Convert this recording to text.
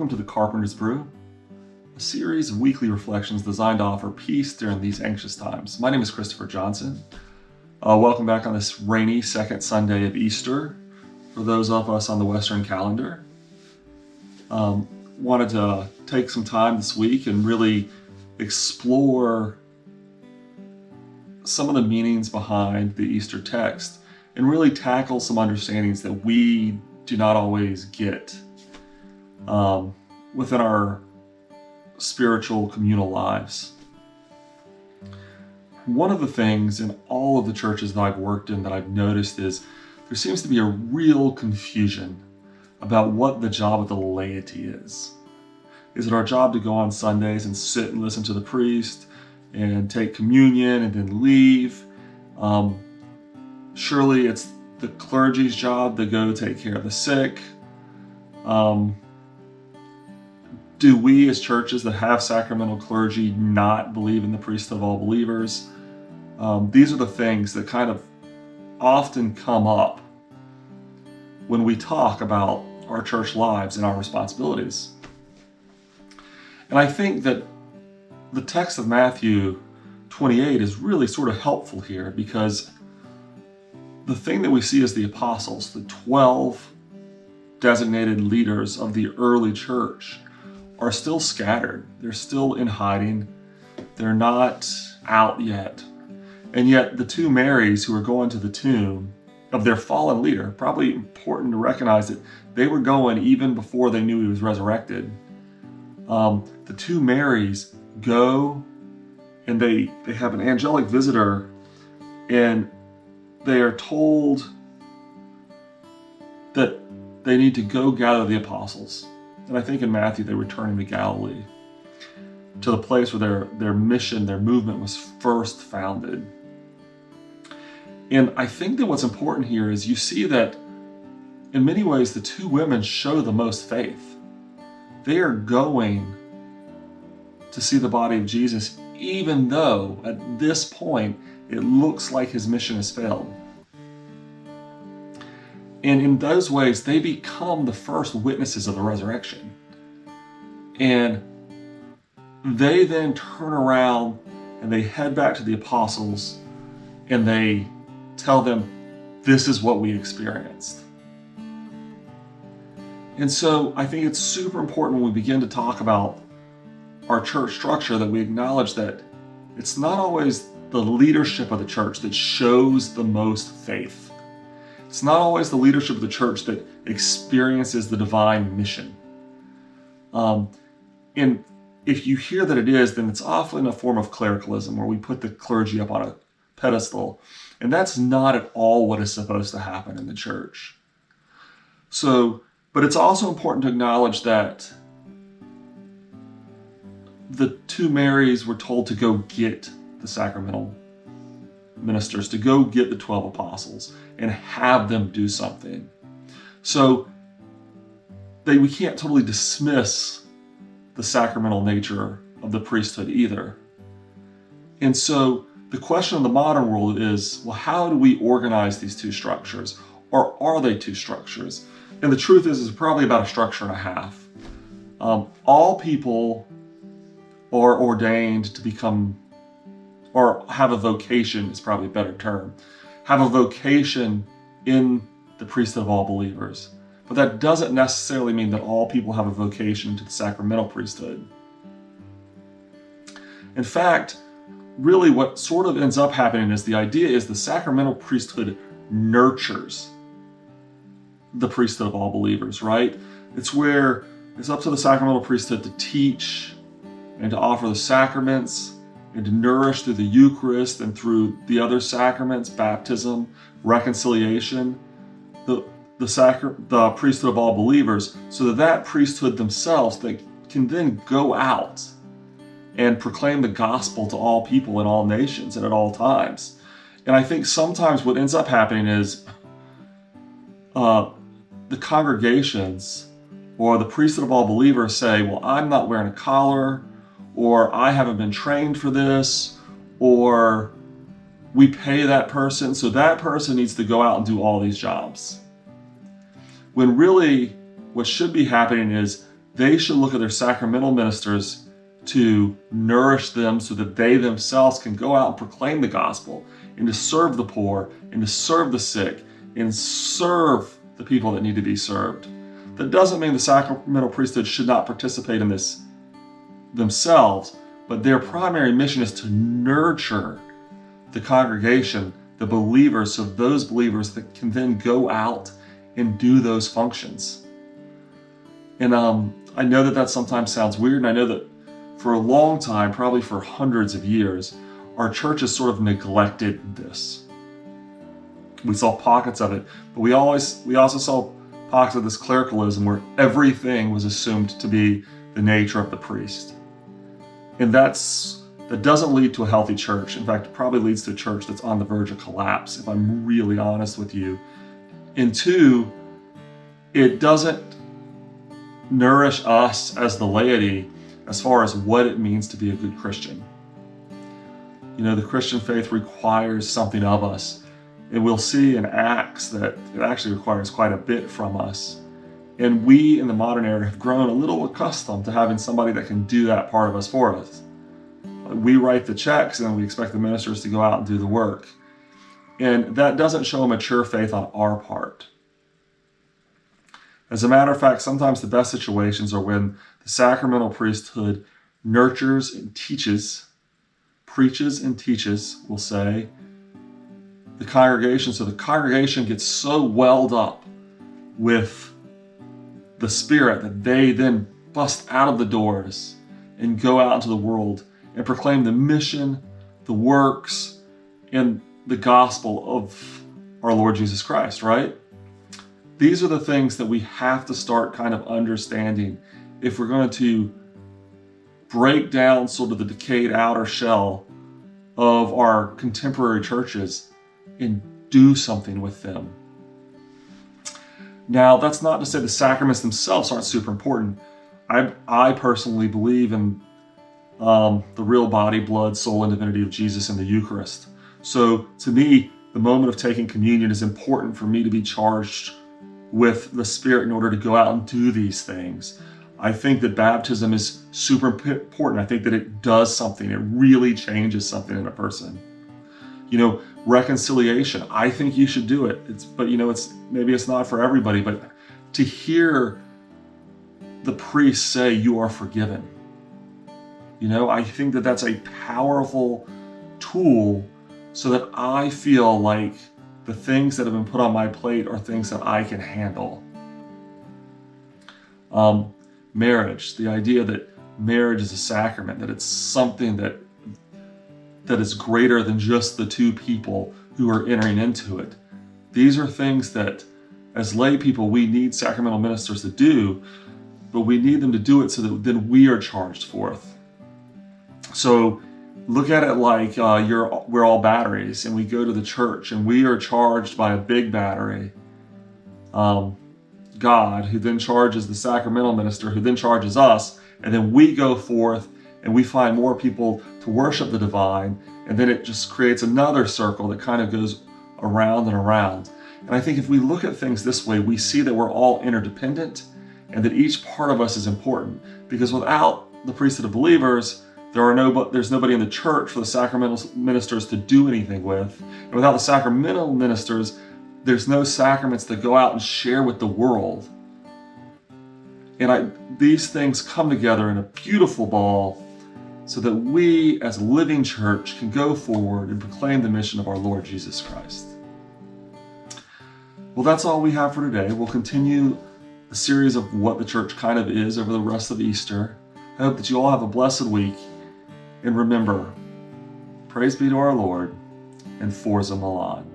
Welcome to the Carpenter's Brew, a series of weekly reflections designed to offer peace during these anxious times. My name is Christopher Johnson. Welcome back on this rainy second Sunday of Easter for those of us on the Western calendar. Wanted to take some time this week and really explore some of the meanings behind the Easter text and really tackle some understandings that we do not always get within our spiritual communal lives. One of the things in all of the churches that I've worked in that I've noticed is there seems to be a real confusion about what the job of the laity is. Is it our job to go on Sundays and sit and listen to the priest and take communion and then leave? Surely it's the clergy's job to go take care of the sick. Do we as churches that have sacramental clergy not believe in the priesthood of all believers? These are the things that kind of often come up when we talk about our church lives and our responsibilities. And I think that the text of Matthew 28 is really sort of helpful here, because the thing that we see as the apostles, the 12 designated leaders of the early church, are still scattered. They're still in hiding. They're not out yet. And yet the two Marys who are going to the tomb of their fallen leader, probably important to recognize that they were going even before they knew he was resurrected. The two Marys go and they have an angelic visitor, and they are told that they need to go gather the apostles. And I think in Matthew, they're returning to Galilee, to the place where their mission, their movement was first founded. And I think that what's important here is you see that in many ways, the two women show the most faith. They are going to see the body of Jesus, even though at this point, it looks like his mission has failed. And in those ways, they become the first witnesses of the resurrection. And they then turn around and they head back to the apostles and they tell them, this is what we experienced. And so I think it's super important when we begin to talk about our church structure that we acknowledge that it's not always the leadership of the church that shows the most faith. It's not always the leadership of the church that experiences the divine mission. And if you hear that it is, then it's often a form of clericalism where we put the clergy up on a pedestal. And that's not at all what is supposed to happen in the church. But it's also important to acknowledge that the two Marys were told to go get the sacramental ministers, to go get the 12 apostles and have them do something. So we can't totally dismiss the sacramental nature of the priesthood either. And so the question of the modern world is, well, how do we organize these two structures? Or are they two structures? And the truth is, it's probably about a structure and a half. All people are ordained to become, or have a vocation is probably a better term, have a vocation in the priesthood of all believers. But that doesn't necessarily mean that all people have a vocation to the sacramental priesthood. In fact, really what sort of ends up happening is the idea is the sacramental priesthood nurtures the priesthood of all believers, right? It's where it's up to the sacramental priesthood to teach and to offer the sacraments and to nourish through the Eucharist and through the other sacraments, baptism, reconciliation, the priesthood of all believers, so that priesthood themselves, they can then go out and proclaim the gospel to all people in all nations and at all times. And I think sometimes what ends up happening is the congregations or the priesthood of all believers say, well, I'm not wearing a collar, or I haven't been trained for this, or we pay that person, so that person needs to go out and do all these jobs. When really what should be happening is they should look at their sacramental ministers to nourish them so that they themselves can go out and proclaim the gospel and to serve the poor and to serve the sick and serve the people that need to be served. That doesn't mean the sacramental priesthood should not participate in this themselves, but their primary mission is to nurture the congregation, the believers, so those believers that can then go out and do those functions. And I know that sometimes sounds weird, and I know that for a long time, probably for hundreds of years, our church has sort of neglected this. We saw pockets of it, but we also saw pockets of this clericalism where everything was assumed to be the nature of the priest. And that doesn't lead to a healthy church. In fact, it probably leads to a church that's on the verge of collapse, if I'm really honest with you. And two, it doesn't nourish us as the laity as far as what it means to be a good Christian. You know, the Christian faith requires something of us. And we'll see in Acts that it actually requires quite a bit from us. And we in the modern era have grown a little accustomed to having somebody that can do that part of us for us. We write the checks and we expect the ministers to go out and do the work. And that doesn't show a mature faith on our part. As a matter of fact, sometimes the best situations are when the sacramental priesthood nurtures and teaches, preaches and teaches, we'll say, the congregation, so the congregation gets so welled up with the Spirit that they then bust out of the doors and go out into the world and proclaim the mission, the works, and the gospel of our Lord Jesus Christ, right? These are the things that we have to start kind of understanding if we're going to break down sort of the decayed outer shell of our contemporary churches and do something with them. Now, that's not to say the sacraments themselves aren't super important. I personally believe in the real body, blood, soul, and divinity of Jesus in the Eucharist. So to me, the moment of taking communion is important for me to be charged with the Spirit in order to go out and do these things. I think that baptism is super important. I think that it does something. It really changes something in a person. You know, reconciliation, I think you should do it. Maybe it's not for everybody, but to hear the priest say you are forgiven, you know, I think that that's a powerful tool so that I feel like the things that have been put on my plate are things that I can handle. Marriage, the idea that marriage is a sacrament, that it's something that is greater than just the two people who are entering into it. These are things that, as lay people, we need sacramental ministers to do, but we need them to do it so that then we are charged forth. So look at it like we're all batteries, and we go to the church, and we are charged by a big battery, God, who then charges the sacramental minister, who then charges us, and then we go forth and we find more people to worship the divine, and then it just creates another circle that kind of goes around and around. And I think if we look at things this way, we see that we're all interdependent and that each part of us is important, because without the priesthood of believers, there's nobody in the church for the sacramental ministers to do anything with. And without the sacramental ministers, there's no sacraments to go out and share with the world. And these things come together in a beautiful ball so that we as a living church can go forward and proclaim the mission of our Lord Jesus Christ. Well, that's all we have for today. We'll continue the series of what the church kind of is over the rest of Easter. I hope that you all have a blessed week. And remember, praise be to our Lord, and Forza Milan.